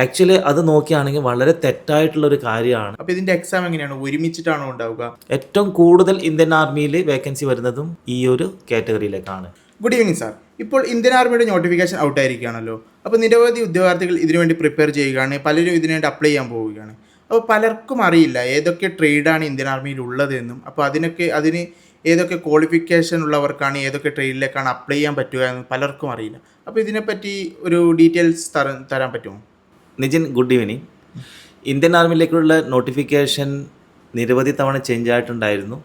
Actually അത് നോക്കുകയാണെങ്കിൽ വളരെ തെറ്റായിട്ടുള്ളൊരു കാര്യമാണ്. അപ്പോൾ ഇതിന്റെ എക്സാം എങ്ങനെയാണ്, ഒരുമിച്ചിട്ടാണോ ഉണ്ടാവുക? ഏറ്റവും കൂടുതൽ ഇന്ത്യൻ ആർമിയിൽ വേക്കൻസി വരുന്നതും ഈ ഒരു കാറ്റഗറിയിലേക്കാണ്. Good evening sir. ഇപ്പോൾ ഇന്ത്യൻ ആർമിയുടെ നോട്ടിഫിക്കേഷൻ ഔട്ട് ആയിരിക്കുകയാണല്ലോ. അപ്പോൾ നിരവധി ഉദ്യോഗാർത്ഥികൾ ഇതിനുവേണ്ടി പ്രിപ്പയർ ചെയ്യുകയാണ്, പലരും ഇതിനുവേണ്ടി അപ്ലൈ ചെയ്യാൻ പോവുകയാണ്. അപ്പോൾ പലർക്കും അറിയില്ല ഏതൊക്കെ ട്രേഡാണ് ഇന്ത്യൻ ആർമിയിൽ ഉള്ളതെന്നും, അപ്പോൾ അതിന് ഏതൊക്കെ ക്വാളിഫിക്കേഷൻ ഉള്ളവർക്കാണ് ഏതൊക്കെ ട്രേഡിലേക്കാണ് അപ്ലൈ ചെയ്യാൻ പറ്റുക എന്ന് പലർക്കും അറിയില്ല. അപ്പോൾ ഇതിനെപ്പറ്റി ഒരു ഡീറ്റെയിൽസ് തരാൻ പറ്റുമോ? Nijin, good evening. ഇന്ത്യൻ ആർമിയിലേക്കുള്ള നോട്ടിഫിക്കേഷൻ നിരവധി തവണ ചേഞ്ച് ആയിട്ടുണ്ടായിരുന്നു.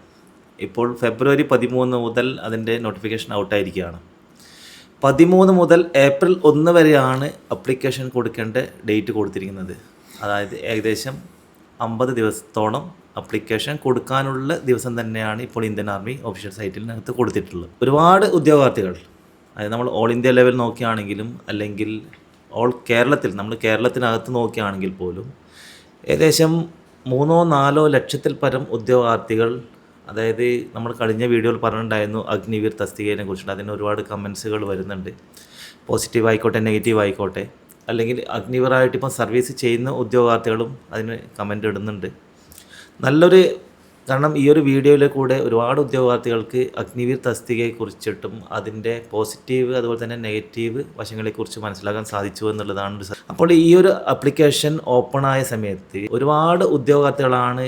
ഇപ്പോൾ ഫെബ്രുവരി 13 മുതൽ അതിൻ്റെ നോട്ടിഫിക്കേഷൻ ഔട്ടായിരിക്കുകയാണ്. 13 മുതൽ ഏപ്രിൽ 1 വരെയാണ് അപ്ലിക്കേഷൻ കൊടുക്കേണ്ട ഡേറ്റ് കൊടുത്തിരിക്കുന്നത്. അതായത് ഏകദേശം 50 ദിവസത്തോളം അപ്ലിക്കേഷൻ കൊടുക്കാനുള്ള ദിവസം തന്നെയാണ് ഇപ്പോൾ ഇന്ത്യൻ ആർമി ഒഫീഷ്യൽ സൈറ്റിനകത്ത് കൊടുത്തിട്ടുള്ളത്. ഒരുപാട് ഉദ്യോഗാർത്ഥികൾ, അതായത് നമ്മൾ ഓൾ ഇന്ത്യ ലെവൽ നോക്കുകയാണെങ്കിലും അല്ലെങ്കിൽ നമ്മൾ കേരളത്തിനകത്ത് നോക്കുകയാണെങ്കിൽ പോലും ഏകദേശം 3-4 ലക്ഷത്തിൽ പരം ഉദ്യോഗാർത്ഥികൾ, അതായത് നമ്മൾ കഴിഞ്ഞ വീഡിയോയിൽ പറഞ്ഞിട്ടുണ്ടായിരുന്നു അഗ്നിവീർ തസ്തികയെ കുറിച്ചിട്ട്. അതിന് ഒരുപാട് കമൻസുകൾ വരുന്നുണ്ട്. പോസിറ്റീവ് ആയിക്കോട്ടെ നെഗറ്റീവ് ആയിക്കോട്ടെ, അല്ലെങ്കിൽ അഗ്നിവീറായിട്ട് ഇപ്പം സർവീസ് ചെയ്യുന്ന ഉദ്യോഗാർത്ഥികളും അതിന് കമൻ്റ് ഇടുന്നുണ്ട്. കാരണം ഈ ഒരു വീഡിയോയിൽ കൂടെ ഒരുപാട് ഉദ്യോഗാർത്ഥികൾക്ക് അഗ്നിവീർ തസ്തികയെക്കുറിച്ചിട്ടും അതിൻ്റെ പോസിറ്റീവ് അതുപോലെ തന്നെ നെഗറ്റീവ് വശങ്ങളെക്കുറിച്ച് മനസ്സിലാക്കാൻ സാധിച്ചു എന്നുള്ളതാണ്. അപ്പോൾ ഈ ഒരു ആപ്ലിക്കേഷൻ ഓപ്പൺ ആയ സമയത്ത് ഒരുപാട് ഉദ്യോഗാർത്ഥികളാണ്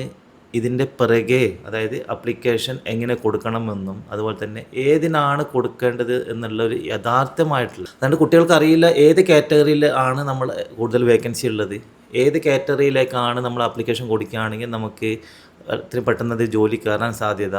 ഇതിൻ്റെ പിറകെ, അതായത് ആപ്ലിക്കേഷൻ എങ്ങനെ കൊടുക്കണമെന്നും അതുപോലെ തന്നെ ഏതിനാണ് കൊടുക്കേണ്ടത് എന്നുള്ളൊരു യഥാർത്ഥമായിട്ടുള്ള, അതുകൊണ്ട് കുട്ടികൾക്ക് അറിയില്ല ഏത് കാറ്റഗറിയിൽ ആണ് നമ്മൾ കൂടുതൽ വേക്കൻസി ഉള്ളത്, ഏത് കാറ്റഗറിയിലേക്കാണ് നമ്മൾ ആപ്ലിക്കേഷൻ കൊടുക്കുകയാണെങ്കിൽ നമുക്ക് ഇത്രയും പെട്ടെന്ന് ജോലി കയറാൻ സാധ്യത,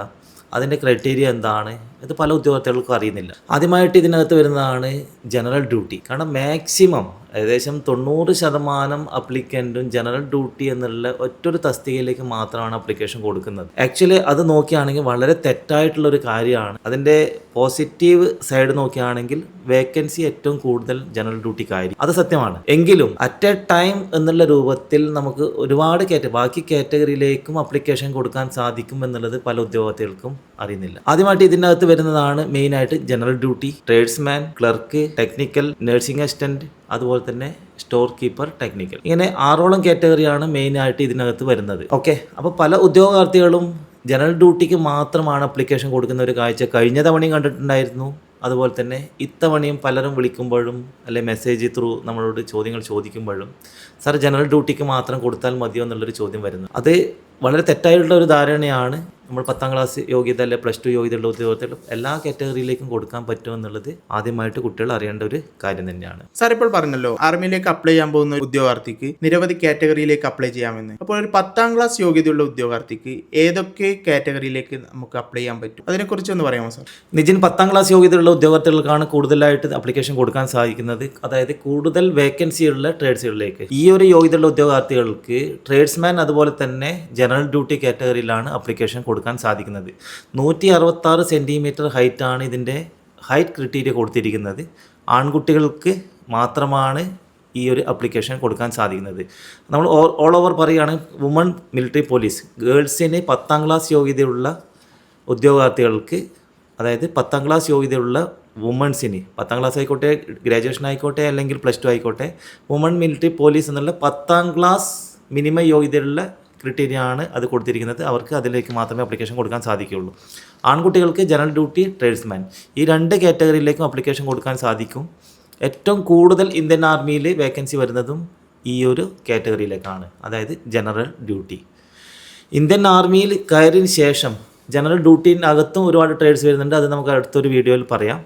അതിൻ്റെ ക്രൈറ്റീരിയ എന്താണ്, ഇത് പല ഉദ്യോഗാർത്ഥികൾക്കും അറിയുന്നില്ല. ആദ്യമായിട്ട് ഇതിനകത്ത് വരുന്നതാണ് ജനറൽ ഡ്യൂട്ടി. കാരണം മാക്സിമം ഏകദേശം 90% അപ്ലിക്കൻറ്റും ജനറൽ ഡ്യൂട്ടി എന്നുള്ള ഒറ്റൊരു തസ്തികയിലേക്ക് മാത്രമാണ് അപ്ലിക്കേഷൻ കൊടുക്കുന്നത്. ആക്ച്വലി അത് നോക്കുകയാണെങ്കിൽ വളരെ തെറ്റായിട്ടുള്ളൊരു കാര്യമാണ്. അതിൻ്റെ പോസിറ്റീവ് സൈഡ് നോക്കുകയാണെങ്കിൽ വേക്കൻസി ഏറ്റവും കൂടുതൽ ജനറൽ ഡ്യൂട്ടിക്കായിരിക്കും, അത് സത്യമാണ്. എങ്കിലും അറ്റ് എ ടൈം എന്നുള്ള രൂപത്തിൽ നമുക്ക് ഒരുപാട് ബാക്കി കാറ്റഗറിയിലേക്കും അപ്ലിക്കേഷൻ കൊടുക്കാൻ സാധിക്കും എന്നുള്ളത് പല ഉദ്യോഗാർത്ഥികൾക്കും അറിയുന്നില്ല. ആദ്യമായിട്ട് ഇതിനകത്ത് വരുന്നതാണ് മെയിനായിട്ട് general duty, tradesman, clerk, technical, nursing assistant, അതുപോലെ തന്നെ സ്റ്റോർ കീപ്പർ, ടെക്നിക്കൽ. ഇങ്ങനെ 6ഓളം കാറ്റഗറിയാണ് മെയിനായിട്ട് ഇതിനകത്ത് വരുന്നത്. ഓക്കെ, അപ്പോൾ പല ഉദ്യോഗാർത്ഥികളും ജനറൽ ഡ്യൂട്ടിക്ക് മാത്രമാണ് അപ്ലിക്കേഷൻ കൊടുക്കുന്ന ഒരു കാഴ്ച കഴിഞ്ഞ തവണയും കണ്ടിട്ടുണ്ടായിരുന്നു. അതുപോലെ തന്നെ ഇത്തവണയും പലരും വിളിക്കുമ്പോഴും അല്ലെങ്കിൽ മെസ്സേജ് ത്രൂ നമ്മളോട് ചോദ്യങ്ങൾ ചോദിക്കുമ്പോഴും സാർ ജനറൽ ഡ്യൂട്ടിക്ക് മാത്രം കൊടുത്താൽ മതിയോ എന്നുള്ളൊരു ചോദ്യം വരുന്നു. അത് വളരെ തെറ്റായിട്ടുള്ള ഒരു ധാരണയാണ്. നമ്മൾ 10ാം ക്ലാസ് യോഗ്യത അല്ലെ +2 യോഗ്യതയുള്ള ഉദ്യോഗത്തിലും എല്ലാ കാറ്റഗറിയിലേക്കും കൊടുക്കാൻ പറ്റുമെന്നുള്ളത് ആദ്യമായിട്ട് കുട്ടികൾ അറിയേണ്ട ഒരു കാര്യം തന്നെയാണ്. സാർ ഇപ്പോൾ പറഞ്ഞല്ലോ ആർമിയിലേക്ക് അപ്ലൈ ചെയ്യാൻ പോകുന്ന ഉദ്യോഗാർത്ഥിക്ക് നിരവധി കാറ്റഗറിയിലേക്ക് അപ്ലൈ ചെയ്യാമെന്ന്. അപ്പോൾ ഒരു 10ാം ക്ലാസ് യോഗ്യതയുള്ള ഉദ്യോഗാർത്ഥിക്ക് ഏതൊക്കെ കാറ്റഗറിയിലേക്ക് നമുക്ക് അപ്ലൈ ചെയ്യാൻ പറ്റും, അതിനെക്കുറിച്ച് ഒന്ന് പറയാമോ സാർ? നിജിൻ, 10ാം ക്ലാസ് യോഗ്യതയുള്ള ഉദ്യോഗാർത്ഥികൾക്കാണ് കൂടുതലായിട്ട് അപ്ലിക്കേഷൻ കൊടുക്കാൻ സാധിക്കുന്നത്. അതായത് കൂടുതൽ വേക്കൻസിയുള്ള ട്രേഡ്സുകളിലേക്ക്. ഈ ഒരു യോഗ്യതയുള്ള ഉദ്യോഗാർത്ഥികൾക്ക് ട്രേഡ്സ്മാൻ അതുപോലെ തന്നെ ജനറൽ ഡ്യൂട്ടി കാറ്റഗറിയിലാണ് അപ്ലിക്കേഷൻ കൊടുക്കാൻ സാധിക്കുന്നത്. 166 സെൻറ്റിമീറ്റർ ഹൈറ്റാണ് ഇതിൻ്റെ ഹൈറ്റ് ക്രിറ്റീരിയ കൊടുത്തിരിക്കുന്നത്. ആൺകുട്ടികൾക്ക് മാത്രമാണ് ഈ ഒരു അപ്ലിക്കേഷൻ കൊടുക്കാൻ സാധിക്കുന്നത്. നമ്മൾ ഓൾ ഓവർ പറയുകയാണെങ്കിൽ വുമൺ മിലിറ്ററി പോലീസ്, ഗേൾസിന് 10ാം ക്ലാസ് യോഗ്യതയുള്ള ഉദ്യോഗാർത്ഥികൾക്ക്, അതായത് 10ാം ക്ലാസ് യോഗ്യതയുള്ള വുമൺസിന്, 10ാം ക്ലാസ് ആയിക്കോട്ടെ, ഗ്രാജുവേഷൻ ആയിക്കോട്ടെ, അല്ലെങ്കിൽ +2 ആയിക്കോട്ടെ, വുമൺ മിലിറ്ററി പോലീസ് എന്നുള്ള 10ാം ക്ലാസ് മിനിമം യോഗ്യതയുള്ള ക്രിറ്റീരിയ ആണ് അത് കൊടുത്തിരിക്കുന്നത്. അവർക്ക് അതിലേക്ക് മാത്രമേ അപ്ലിക്കേഷൻ കൊടുക്കാൻ സാധിക്കുകയുള്ളൂ. ആൺകുട്ടികൾക്ക് ജനറൽ ഡ്യൂട്ടി, ട്രേഡ്സ്മാൻ, ഈ 2 കാറ്റഗറിയിലേക്കും അപ്ലിക്കേഷൻ കൊടുക്കാൻ സാധിക്കും. ഏറ്റവും കൂടുതൽ ഇന്ത്യൻ ആർമിയിൽ വേക്കൻസി വരുന്നതും ഈ ഒരു കാറ്റഗറിയിലേക്കാണ്, അതായത് ജനറൽ ഡ്യൂട്ടി. ഇന്ത്യൻ ആർമിയിൽ കയറിയതിന് ശേഷം ജനറൽ ഡ്യൂട്ടിനകത്തും ഒരുപാട് ട്രേഡ്സ് വരുന്നുണ്ട്. അത് നമുക്ക് അടുത്തൊരു വീഡിയോയിൽ പറയാം.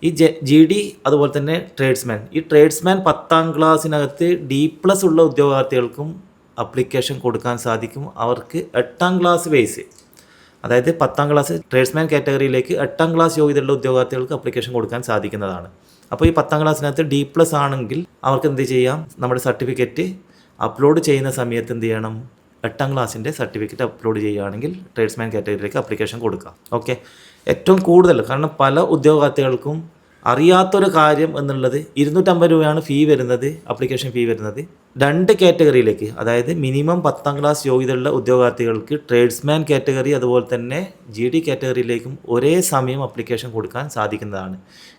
ഈ GD അതുപോലെ തന്നെ ട്രേഡ്സ്മാൻ, ഈ ട്രേഡ്സ്മാൻ 10ാം ക്ലാസ്സിനകത്ത് D+ ഉള്ള ഉദ്യോഗാർത്ഥികൾക്കും അപ്ലിക്കേഷൻ കൊടുക്കാൻ സാധിക്കും. അവർക്ക് 8ാം ക്ലാസ് ബേസ്, അതായത് 10ാം ക്ലാസ് ട്രേഡ്സ്മാൻ കാറ്റഗറിയിലേക്ക് 8ാം ക്ലാസ് യോഗ്യതയുള്ള ഉദ്യോഗാർത്ഥികൾക്ക് അപ്ലിക്കേഷൻ കൊടുക്കാൻ സാധിക്കുന്നതാണ്. അപ്പോൾ ഈ 10ാം ക്ലാസ്സിനകത്ത് D+ ആണെങ്കിൽ അവർക്ക് എന്ത് ചെയ്യാം, നമ്മുടെ സർട്ടിഫിക്കറ്റ് അപ്ലോഡ് ചെയ്യുന്ന സമയത്ത് എന്ത് ചെയ്യണം, 8ാം ക്ലാസ്സിൻ്റെ സർട്ടിഫിക്കറ്റ് അപ്ലോഡ് ചെയ്യുകയാണെങ്കിൽ ട്രേഡ്സ്മാൻ കാറ്റഗറിയിലേക്ക് അപ്ലിക്കേഷൻ കൊടുക്കാം. ഓക്കെ, ഏറ്റവും കൂടുതൽ, കാരണം പല ഉദ്യോഗാർത്ഥികൾക്കും അറിയാത്തൊരു കാര്യം എന്നുള്ളത് 250 രൂപയാണ് ഫീ വരുന്നത്, അപ്ലിക്കേഷൻ ഫീ വരുന്നത്. 2 കാറ്റഗറിയിലേക്ക്, അതായത് മിനിമം 10ാം ക്ലാസ് യോഗ്യതയുള്ള ഉദ്യോഗാർത്ഥികൾക്ക് ട്രേഡ്സ്മാൻ കാറ്റഗറി അതുപോലെ തന്നെ GD കാറ്റഗറിയിലേക്കും ഒരേ സമയം അപ്ലിക്കേഷൻ കൊടുക്കാൻ സാധിക്കുന്നതാണ്.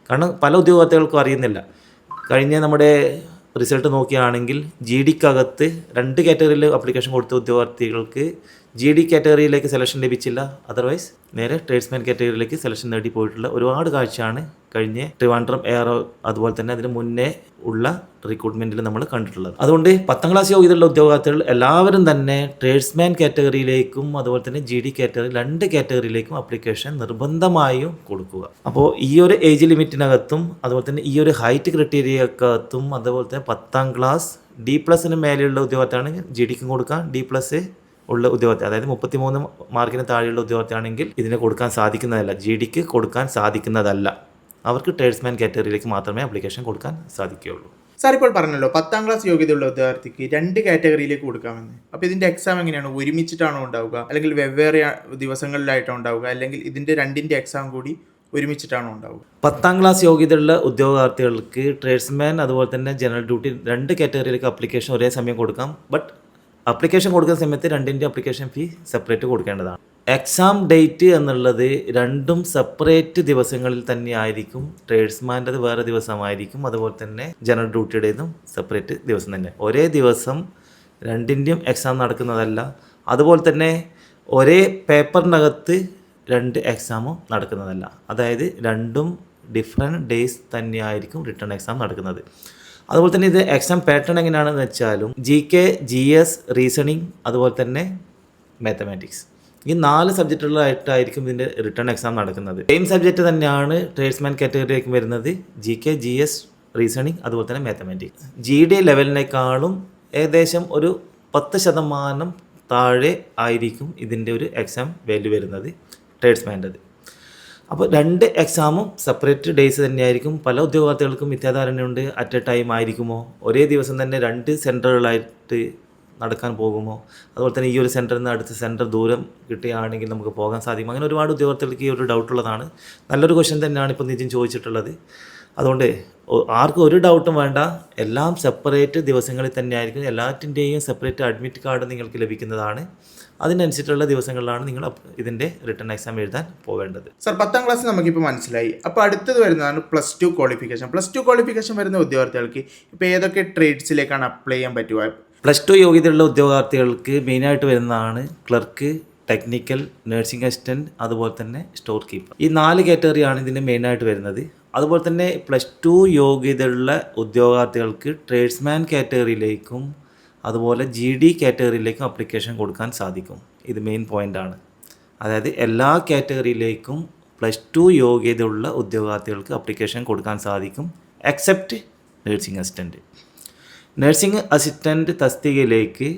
കാരണം പല ഉദ്യോഗാർത്ഥികൾക്കും അറിയുന്നില്ല. കഴിഞ്ഞ നമ്മുടെ റിസൾട്ട് നോക്കുകയാണെങ്കിൽ GD-ക്കകത്ത് 2 കാറ്റഗറിയിൽ ആപ്ലിക്കേഷൻ കൊടുത്ത ഉദ്യോഗാർത്ഥികൾക്ക് GD കാറ്റഗറിയിലേക്ക് സെലക്ഷൻ ലഭിച്ചില്ല. അതർവൈസ് നേരെ ട്രേഡ്സ്മാൻ കാറ്റഗറിയിലേക്ക് സെലക്ഷൻ നേടി പോയിട്ടുള്ള ഒരുപാട് കാഴ്ചയാണ് കഴിഞ്ഞ ട്രിവാൻഡ്രം എയറോ അതുപോലെ തന്നെ അതിന് മുന്നേ ഉള്ള റിക്രൂട്ട്മെൻറ്റിൽ നമ്മൾ കണ്ടിട്ടുള്ളത്. അതുകൊണ്ട് 10ാം ക്ലാസ് യോഗ്യതയുള്ള ഉദ്യോഗാർത്ഥികൾ എല്ലാവരും തന്നെ ട്രേഡ്സ്മാൻ കാറ്റഗറിയിലേക്കും അതുപോലെ തന്നെ GD കാറ്റഗറി 2 കാറ്റഗറിയിലേക്കും ആപ്ലിക്കേഷൻ നിർബന്ധമായും കൊടുക്കുക. അപ്പോൾ ഈ ഒരു ഏജ് ലിമിറ്റിനകത്തും അതുപോലെ തന്നെ ഈ ഒരു ഹൈറ്റ് ക്രൈറ്റീരിയക്കകത്തും അതുപോലെ തന്നെ 10ാം ക്ലാസ് D+ന് മേലെയുള്ള ഉദ്യോഗാർത്ഥിയാണ് GD-ക്കും കൊടുക്കാം. D+ ഉള്ള ഉദ്യോഗാർത്ഥി അതായത് 33 മാർക്കിന് താഴെയുള്ള ഉദ്യോഗാർത്ഥിയാണെങ്കിൽ ഇതിന് കൊടുക്കാൻ സാധിക്കുന്നതല്ല, GD-ക്ക് കൊടുക്കാൻ സാധിക്കുന്നതല്ല. അവർക്ക് ട്രേഡ്സ്മാൻ കാറ്റഗറിയിലേക്ക് മാത്രമേ ആപ്ലിക്കേഷൻ കൊടുക്കാൻ സാധിക്കുകയുള്ളൂ. സാർ ഇപ്പോൾ പറഞ്ഞല്ലോ 10ാം ക്ലാസ് യോഗ്യതയുള്ള ഉദ്യോഗാർത്ഥിക്ക് 2 കാറ്റഗറിയിലേക്ക് കൊടുക്കാമെന്ന്. അപ്പോൾ ഇതിൻ്റെ എക്സാം എങ്ങനെയാണ്? ഒരുമിച്ചിട്ടാണോ ഉണ്ടാവുക, അല്ലെങ്കിൽ വെവ്വേറെ ദിവസങ്ങളിലായിട്ടാണോ ഉണ്ടാവുക, അല്ലെങ്കിൽ ഇതിൻ്റെ 2ൻ്റെ എക്സാം കൂടി ഒരുമിച്ചിട്ടാണോ ഉണ്ടാവുക? 10ാം ക്ലാസ് യോഗ്യതയുള്ള ഉദ്യോഗാർത്ഥികൾക്ക് ട്രേഡ്സ്മാൻ അതുപോലെ തന്നെ ജനറൽ ഡ്യൂട്ടി 2 കാറ്റഗറിയിലേക്ക് ആപ്ലിക്കേഷൻ ഒരേ സമയം കൊടുക്കാം. ബട്ട് ആപ്ലിക്കേഷൻ കൊടുക്കുന്ന സമയത്ത് 2ൻ്റെ ആപ്ലിക്കേഷൻ ഫീ സെപ്പറേറ്റ് കൊടുക്കേണ്ടതാണ്. എക്സാം ഡേറ്റ് എന്നുള്ളത് 2ഉം സെപ്പറേറ്റ് ദിവസങ്ങളിൽ തന്നെ ആയിരിക്കും. ട്രേഡ്സ്മാൻ്റെത് വേറെ ദിവസമായിരിക്കും, അതുപോലെ തന്നെ ജനറൽ ഡ്യൂട്ടിയുടേതും സെപ്പറേറ്റ് ദിവസം തന്നെ. ഒരേ ദിവസം 2ൻ്റെയും എക്സാം നടക്കുന്നതല്ല. അതുപോലെ തന്നെ ഒരേ പേപ്പറിനകത്ത് 2 എക്സാമും നടക്കുന്നതല്ല. അതായത് 2ഉം ഡിഫറെൻറ്റ് ഡേയ്സ് തന്നെയായിരിക്കും റിട്ടേൺ എക്സാം നടക്കുന്നത്. അതുപോലെ തന്നെ ഇത് എക്സാം പാറ്റേൺ എങ്ങനെയാണെന്ന് വെച്ചാലും GK, GS, റീസണിങ് അതുപോലെ തന്നെ മാത്തമാറ്റിക്സ് ഈ 4 സബ്ജക്റ്റുകളായിട്ടായിരിക്കും ഇതിൻ്റെ റിട്ടേൺ എക്സാം നടക്കുന്നത്. സെയിം സബ്ജക്റ്റ് തന്നെയാണ് ട്രേഡ്സ്മാൻ കാറ്റഗറിയിലേക്ക് വരുന്നത്. GK, GS, റീസണിങ് അതുപോലെ തന്നെ മാത്തമാറ്റിക്സ്. GD ലെവലിനേക്കാളും ഏകദേശം ഒരു 10% താഴെ ആയിരിക്കും ഇതിൻ്റെ ഒരു എക്സാം വാല്യൂ വരുന്നത് ട്രേഡ്സ്മാൻ്റെത്. അപ്പോൾ 2 എക്സാമും സെപ്പറേറ്റ് ഡേയ്സ് തന്നെയായിരിക്കും. പല ഉദ്യോഗാർത്ഥികൾക്കും മിഥ്യാധാരണയുണ്ട്, അറ്റ് എ ടൈം ആയിരിക്കുമോ, ഒരേ ദിവസം തന്നെ 2 സെൻറ്ററുകളായിട്ട് നടക്കാൻ പോകുമോ, അതുപോലെ തന്നെ ഈ ഒരു സെൻറ്ററിൽ നിന്ന് അടുത്ത സെൻറ്റർ ദൂരം കിട്ടുകയാണെങ്കിൽ നമുക്ക് പോകാൻ സാധിക്കും. അങ്ങനെ ഒരുപാട് ഉദ്യോഗാർത്ഥികൾക്ക് ഈ ഒരു ഡൗട്ടുള്ളതാണ്. നല്ലൊരു ക്വസ്റ്റ്യൻ തന്നെയാണ് ഇപ്പോൾ നിതിൻ ചോദിച്ചിട്ടുള്ളത്. അതുകൊണ്ട് ആർക്കും ഒരു ഡൗട്ടും വേണ്ട, എല്ലാം സെപ്പറേറ്റ് ദിവസങ്ങളിൽ തന്നെയായിരിക്കും. എല്ലാറ്റിൻ്റെയും സെപ്പറേറ്റ് അഡ്മിറ്റ് കാർഡ് നിങ്ങൾക്ക് ലഭിക്കുന്നതാണ്. അതിനനുസരിച്ചുള്ള ദിവസങ്ങളിലാണ് നിങ്ങൾ ഇതിൻ്റെ റിട്ടേൺ എക്സാം എഴുതാൻ പോവേണ്ടത്. സാർ 10ാം ക്ലാസ് നമുക്കിപ്പോൾ മനസ്സിലായി. അപ്പോൾ അടുത്തത് വരുന്നതാണ് +2 ക്വാളിഫിക്കേഷൻ. +2 ക്വാളിഫിക്കേഷൻ വരുന്ന ഉദ്യോഗാർത്ഥികൾക്ക് ഇപ്പോൾ ഏതൊക്കെ ട്രേഡ്സിലേക്കാണ് അപ്ലൈ ചെയ്യാൻ പറ്റുക? +2 യോഗ്യതയുള്ള ഉദ്യോഗാർത്ഥികൾക്ക് മെയിനായിട്ട് വരുന്നതാണ് ക്ലർക്ക്, ടെക്നിക്കൽ, നഴ്സിംഗ് അസിസ്റ്റൻറ്റ് അതുപോലെ തന്നെ സ്റ്റോർ കീപ്പർ. ഈ 4 കാറ്റഗറിയാണ് ഇതിൻ്റെ മെയിനായിട്ട് വരുന്നത്. അതുപോലെ തന്നെ +2 യോഗ്യതയുള്ള ഉദ്യോഗാർത്ഥികൾക്ക് ട്രേഡ്സ്മാൻ കാറ്റഗറിയിലേക്കും അതുപോലെ GD കാറ്റഗറിയിലേക്കും ആപ്ലിക്കേഷൻ കൊടുക്കാൻ സാധിക്കും. ഇത് മെയിൻ പോയിൻ്റാണ്. അതായത് എല്ലാ കാറ്റഗറിയിലേക്കും +2 യോഗ്യതയുള്ള ഉദ്യോഗാർത്ഥികൾക്ക് ആപ്ലിക്കേഷൻ കൊടുക്കാൻ സാധിക്കും, except nursing assistant. Nursing assistant തസ്തികയിലേക്ക്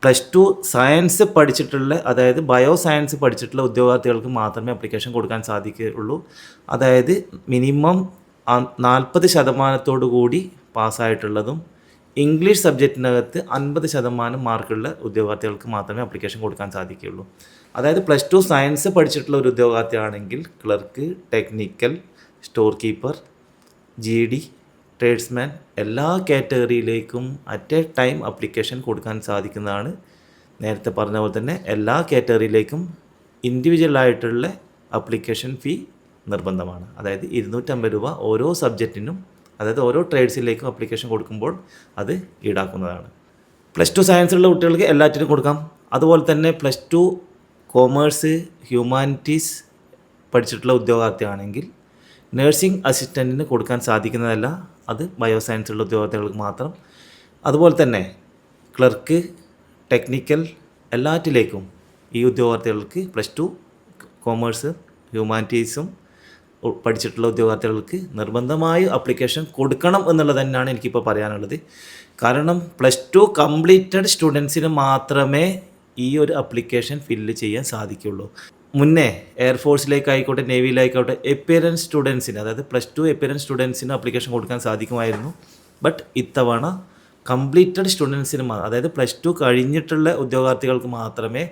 +2 സയൻസ് പഠിച്ചിട്ടുള്ള അതായത് ബയോ സയൻസ് പഠിച്ചിട്ടുള്ള ഉദ്യോഗാർത്ഥികൾക്ക് മാത്രമേ ആപ്ലിക്കേഷൻ കൊടുക്കാൻ സാധിക്കുകയുള്ളൂ. അതായത് മിനിമം 40% കൂടി പാസ്സായിട്ടുള്ളതും ഇംഗ്ലീഷ് സബ്ജക്റ്റിനകത്ത് 50% മാർക്കുള്ള ഉദ്യോഗാർത്ഥികൾക്ക് മാത്രമേ ആപ്ലിക്കേഷൻ കൊടുക്കാൻ സാധിക്കുകയുള്ളൂ. അതായത് +2 സയൻസ് പഠിച്ചിട്ടുള്ള ഒരു ഉദ്യോഗാർത്ഥിയാണെങ്കിൽ clerk, technical, store keeper, GD, tradesman എല്ലാ കാറ്റഗറിയിലേക്കും അറ്റ് എ ടൈം ആപ്ലിക്കേഷൻ കൊടുക്കാൻ സാധിക്കുന്നതാണ്. നേരത്തെ പറഞ്ഞ പോലെ തന്നെ എല്ലാ കാറ്റഗറിയിലേക്കും ഇൻഡിവിജ്വലായിട്ടുള്ള ആപ്ലിക്കേഷൻ ഫീ നിർബന്ധമാണ്. അതായത് 250 രൂപ ഓരോ സബ്ജക്റ്റിനും, അതായത് ഓരോ ട്രേഡ്സിലേക്കും ആപ്ലിക്കേഷൻ കൊടുക്കുമ്പോൾ അത് ഈടാക്കുന്നതാണ്. +2 സയൻസുള്ള കുട്ടികൾക്ക് എല്ലാറ്റിനും കൊടുക്കാം. അതുപോലെ തന്നെ +2 കോമേഴ്സ്, ഹ്യൂമാനിറ്റീസ് പഠിച്ചിട്ടുള്ള ഉദ്യോഗാർത്ഥിയാണെങ്കിൽ നഴ്സിംഗ് അസിസ്റ്റൻറ്റിന് കൊടുക്കാൻ സാധിക്കുന്നതല്ല, അത് ബയോ സയൻസുള്ള ഉദ്യോഗാർത്ഥികൾക്ക് മാത്രം. അതുപോലെ തന്നെ ക്ലർക്ക്, ടെക്നിക്കൽ എല്ലാറ്റിലേക്കും ഈ ഉദ്യോഗാർത്ഥികൾക്ക് +2 കോമേഴ്സ്, ഹ്യൂമാനിറ്റീസും പഠിച്ചിട്ടുള്ള ഉദ്യോഗാർത്ഥികൾക്ക് നിർബന്ധമായി ആപ്ലിക്കേഷൻ കൊടുക്കണം എന്നുള്ളത് തന്നെയാണ് എനിക്കിപ്പോൾ പറയാനുള്ളത്. കാരണം +2 കംപ്ലീറ്റഡ് സ്റ്റുഡൻസിന് മാത്രമേ ഈ ഒരു ആപ്ലിക്കേഷൻ ഫില്ല് ചെയ്യാൻ സാധിക്കുകയുള്ളൂ. മുന്നേ എയർഫോഴ്സിലേക്കായിക്കോട്ടെ നേവിയിലായിക്കോട്ടെ എപ്പിയറൻസ് സ്റ്റുഡൻസിന്, അതായത് +2 എപ്പിയറൻസ് സ്റ്റുഡൻസിന് ആപ്ലിക്കേഷൻ കൊടുക്കാൻ സാധിക്കുമായിരുന്നു. ബട്ട് ഇത്തവണ കംപ്ലീറ്റഡ് സ്റ്റുഡൻസിന് അതായത് +2 കഴിഞ്ഞിട്ടുള്ള ഉദ്യോഗാർത്ഥികൾക്ക് മാത്രമേ.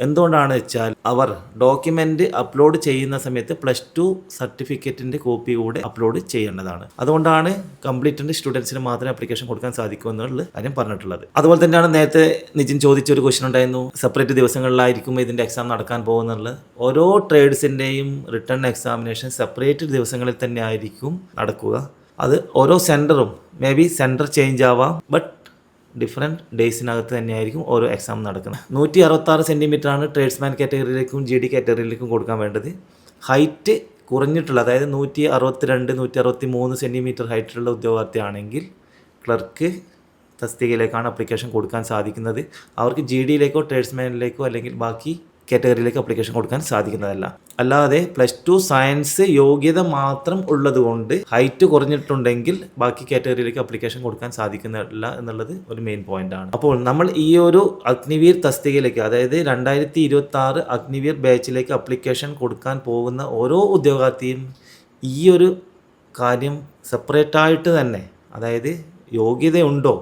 എന്തുകൊണ്ടാണെന്ന് വെച്ചാൽ അവർ ഡോക്യുമെൻ്റ് അപ്ലോഡ് ചെയ്യുന്ന സമയത്ത് +2 സർട്ടിഫിക്കറ്റിൻ്റെ കോപ്പി കൂടെ അപ്ലോഡ് ചെയ്യേണ്ടതാണ്. അതുകൊണ്ടാണ് കംപ്ലീറ്റഡ് സ്റ്റുഡൻസിന് മാത്രമേ ആപ്ലിക്കേഷൻ കൊടുക്കാൻ സാധിക്കൂ എന്നുള്ള കാര്യം പറഞ്ഞിട്ടുള്ളത്. അതുപോലെ തന്നെയാണ് നേരത്തെ നിതിൻ ചോദിച്ചൊരു ക്വസ്റ്റ്യൻ ഉണ്ടായിരുന്നു, സെപ്പറേറ്റ് ദിവസങ്ങളിലായിരിക്കും ഇതിൻ്റെ എക്സാം നടക്കാൻ പോകുന്നുള്ളത്. ഓരോ ട്രേഡ്സിൻ്റെയും റിട്ടേൺ എക്സാമിനേഷൻ സെപ്പറേറ്റ് ദിവസങ്ങളിൽ തന്നെ ആയിരിക്കും നടക്കുക. അത് ഓരോ സെൻറ്ററും മേ ബി സെൻറ്റർ ചേഞ്ച് ആവാം, ബട്ട് ഡിഫറെൻറ്റ് ഡേയ്സിനകത്ത് തന്നെയായിരിക്കും ഓരോ എക്സാം നടക്കുന്നത്. 166 സെൻറ്റിമീറ്ററാണ് ട്രേഡ്സ്മാൻ കാറ്റഗറിയിലേക്കും GD കാറ്റഗറിയിലേക്കും കൊടുക്കാൻ വേണ്ടത്. ഹൈറ്റ് കുറഞ്ഞിട്ടുള്ള, അതായത് 162 163 സെൻറ്റിമീറ്റർ ഹൈറ്റുള്ള ഉദ്യോഗാർത്ഥിയാണെങ്കിൽ ക്ലർക്ക് തസ്തികയിലേക്കാണ് അപ്ലിക്കേഷൻ കൊടുക്കാൻ സാധിക്കുന്നത്. അവർക്ക് GDയിലേക്കോ ട്രേഡ്സ്മാനിലേക്കോ അല്ലെങ്കിൽ ബാക്കി കാറ്റഗറിയിലേക്ക് അപ്ലിക്കേഷൻ കൊടുക്കാൻ സാധിക്കുന്നതല്ല. അല്ലാതെ +2 സയൻസ് യോഗ്യത മാത്രം ഉള്ളതുകൊണ്ട് ഹൈറ്റ് കുറഞ്ഞിട്ടുണ്ടെങ്കിൽ ബാക്കി കാറ്റഗറിയിലേക്ക് അപ്ലിക്കേഷൻ കൊടുക്കാൻ സാധിക്കുന്നില്ല എന്നുള്ളത് ഒരു മെയിൻ പോയിന്റാണ്. അപ്പോൾ നമ്മൾ ഈ ഒരു അഗ്നിവീർ തസ്തികയിലേക്ക്, അതായത് 2026 അഗ്നിവീർ ബാച്ചിലേക്ക് അപ്ലിക്കേഷൻ കൊടുക്കാൻ പോകുന്ന ഓരോ ഉദ്യോഗാർത്ഥിയും ഈ ഒരു കാര്യം സെപ്പറേറ്റായിട്ട് തന്നെ, അതായത് യോഗ്യതയുണ്ടോ,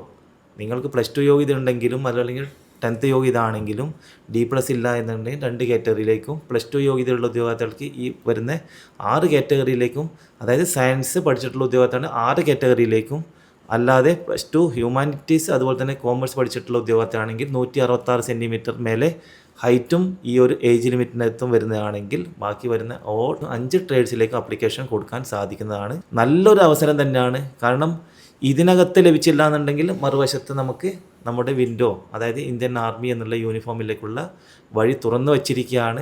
നിങ്ങൾക്ക് +2 യോഗ്യത ഉണ്ടെങ്കിലും അല്ലെങ്കിൽ 10th യോഗ്യത ആണെങ്കിലും D+ ഇല്ല എന്നുണ്ടെങ്കിൽ 2 കാറ്റഗറിയിലേക്കും, +2 യോഗ്യതയുള്ള ഉദ്യോഗാർത്ഥികൾക്ക് ഈ വരുന്ന 6 കാറ്റഗറിയിലേക്കും, അതായത് സയൻസ് പഠിച്ചിട്ടുള്ള ഉദ്യോഗാർത്ഥിയാണ് 6 കാറ്റഗറിയിലേക്കും, അല്ലാതെ +2 ഹ്യൂമാനിറ്റീസ് അതുപോലെ തന്നെ കോമേഴ്സ് പഠിച്ചിട്ടുള്ള ഉദ്യോഗാർത്ഥിയാണെങ്കിൽ 166 സെൻറ്റിമീറ്റർ മേലെ ഹൈറ്റും ഈ ഒരു ഏജ് ലിമിറ്റിനകത്തും വരുന്നതാണെങ്കിൽ ബാക്കി വരുന്ന 5 ട്രേഡ്സിലേക്ക് അപ്ലിക്കേഷൻ കൊടുക്കാൻ സാധിക്കുന്നതാണ്. നല്ലൊരു അവസരം തന്നെയാണ്. കാരണം ഇതിനകത്ത് ലഭിച്ചില്ല എന്നുണ്ടെങ്കിൽ മറുവശത്ത് നമുക്ക് നമ്മുടെ വിൻഡോ, അതായത് ഇന്ത്യൻ ആർമി എന്നുള്ള യൂണിഫോമിലേക്കുള്ള വഴി തുറന്നു വച്ചിരിക്കുകയാണ്.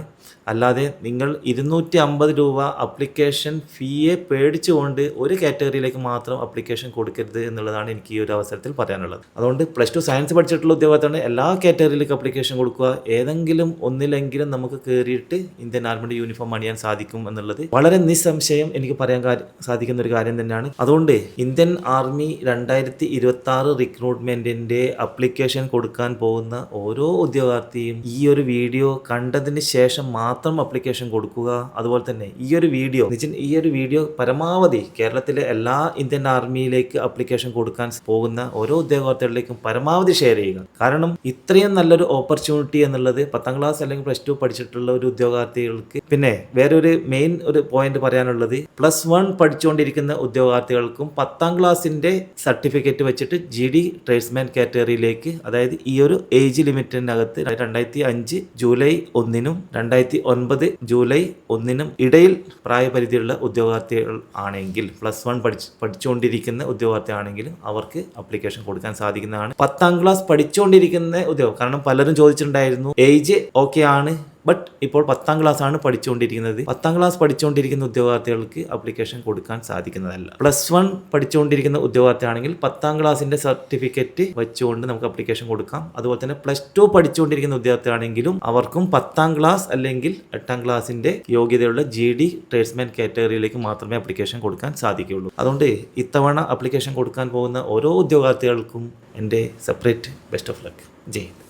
അല്ലാതെ നിങ്ങൾ 250 രൂപ അപ്ലിക്കേഷൻ ഫീയെ പേടിച്ചുകൊണ്ട് ഒരു കാറ്റഗറിയിലേക്ക് മാത്രം അപ്ലിക്കേഷൻ കൊടുക്കരുത് എന്നുള്ളതാണ് എനിക്ക് ഈ ഒരു അവസരത്തിൽ പറയാനുള്ളത്. അതുകൊണ്ട് +2 സയൻസ് പഠിച്ചിട്ടുള്ള ഉദ്യോഗാർത്ഥിയാണ് എല്ലാ കാറ്റഗറിയിലേക്ക് അപ്ലിക്കേഷൻ കൊടുക്കുക. ഏതെങ്കിലും ഒന്നിലെങ്കിലും നമുക്ക് കയറിയിട്ട് ഇന്ത്യൻ ആർമിയുടെ യൂണിഫോം അണിയാൻ സാധിക്കും എന്നുള്ളത് വളരെ നിസ്സംശയം എനിക്ക് പറയാൻ സാധിക്കുന്ന ഒരു കാര്യം തന്നെയാണ്. അതുകൊണ്ട് ഇന്ത്യൻ ആർമി 2026 റിക്രൂട്ട്മെൻറ്റിൻ്റെ അപ്ലിക്കേഷൻ കൊടുക്കാൻ പോകുന്ന ഓരോ ഉദ്യോഗാർത്ഥിയും ഈ ഒരു വീഡിയോ കണ്ടതിന് ശേഷം മാത്രം അപ്ലിക്കേഷൻ കൊടുക്കുക. അതുപോലെ തന്നെ ഈ ഒരു വീഡിയോ പരമാവധി കേരളത്തിലെ എല്ലാ ഇന്ത്യൻ ആർമിയിലേക്ക് അപ്ലിക്കേഷൻ കൊടുക്കാൻ പോകുന്ന ഓരോ ഉദ്യോഗാർത്ഥികളിലേക്കും പരമാവധി ഷെയർ ചെയ്യുക. കാരണം ഇത്രയും നല്ലൊരു ഓപ്പർച്യൂണിറ്റി എന്നുള്ളത് 10ാം ക്ലാസ് അല്ലെങ്കിൽ +2 പഠിച്ചിട്ടുള്ള ഒരു ഉദ്യോഗാർത്ഥികൾക്ക്. പിന്നെ വേറൊരു മെയിൻ ഒരു പോയിന്റ് പറയാനുള്ളത്, +1 പഠിച്ചുകൊണ്ടിരിക്കുന്ന ഉദ്യോഗാർത്ഥികൾക്കും 10ാം ക്ലാസ്സിൻ്റെ സർട്ടിഫിക്കറ്റ് വെച്ചിട്ട് GD ട്രേഡ്സ്മാൻ കാറ്റഗറിയിലേക്ക്, അതായത് ഈ ഒരു ഏജ് ലിമിറ്റിനകത്ത് 2005 ജൂലൈ 1 2009 ജൂലൈ 1 ഇടയിൽ പ്രായപരിധിയുള്ള ഉദ്യോഗാർത്ഥികൾ ആണെങ്കിൽ, +1 പഠിച്ചുകൊണ്ടിരിക്കുന്ന ഉദ്യോഗാർത്ഥി ആണെങ്കിലും അവർക്ക് അപ്ലിക്കേഷൻ കൊടുക്കാൻ സാധിക്കുന്നതാണ്. 10ാം ക്ലാസ് പഠിച്ചുകൊണ്ടിരിക്കുന്ന കാരണം പലരും ചോദിച്ചിട്ടുണ്ടായിരുന്നു, ഏജ് ഓക്കെ ആണ്, ബട്ട് ഇപ്പോൾ 10ാം ക്ലാസ് ആണ് പഠിച്ചുകൊണ്ടിരിക്കുന്നത്. 10ാം ക്ലാസ് പഠിച്ചുകൊണ്ടിരിക്കുന്ന ഉദ്യോഗാർത്ഥികൾക്ക് അപ്ലിക്കേഷൻ കൊടുക്കാൻ സാധിക്കുന്നതല്ല. +1 പഠിച്ചുകൊണ്ടിരിക്കുന്ന ഉദ്യോഗാർത്ഥിയാണെങ്കിൽ 10ാം ക്ലാസ്സിൻ്റെ സർട്ടിഫിക്കറ്റ് വെച്ചുകൊണ്ട് നമുക്ക് അപ്ലിക്കേഷൻ കൊടുക്കാം. അതുപോലെ തന്നെ +2 പഠിച്ചുകൊണ്ടിരിക്കുന്ന ഉദ്യോഗാർത്ഥിയാണെങ്കിലും അവർക്കും 10ാം ക്ലാസ് അല്ലെങ്കിൽ 8ാം ക്ലാസ്സിൻ്റെ യോഗ്യതയുള്ള GD ട്രേഡ്സ്മാൻ കാറ്റഗറിയിലേക്ക് മാത്രമേ അപ്ലിക്കേഷൻ കൊടുക്കാൻ സാധിക്കുകയുള്ളൂ. അതുകൊണ്ട് ഇത്തവണ അപ്ലിക്കേഷൻ കൊടുക്കാൻ പോകുന്ന ഓരോ ഉദ്യോഗാർത്ഥികൾക്കും എൻ്റെ separate best of luck. Jai Hind.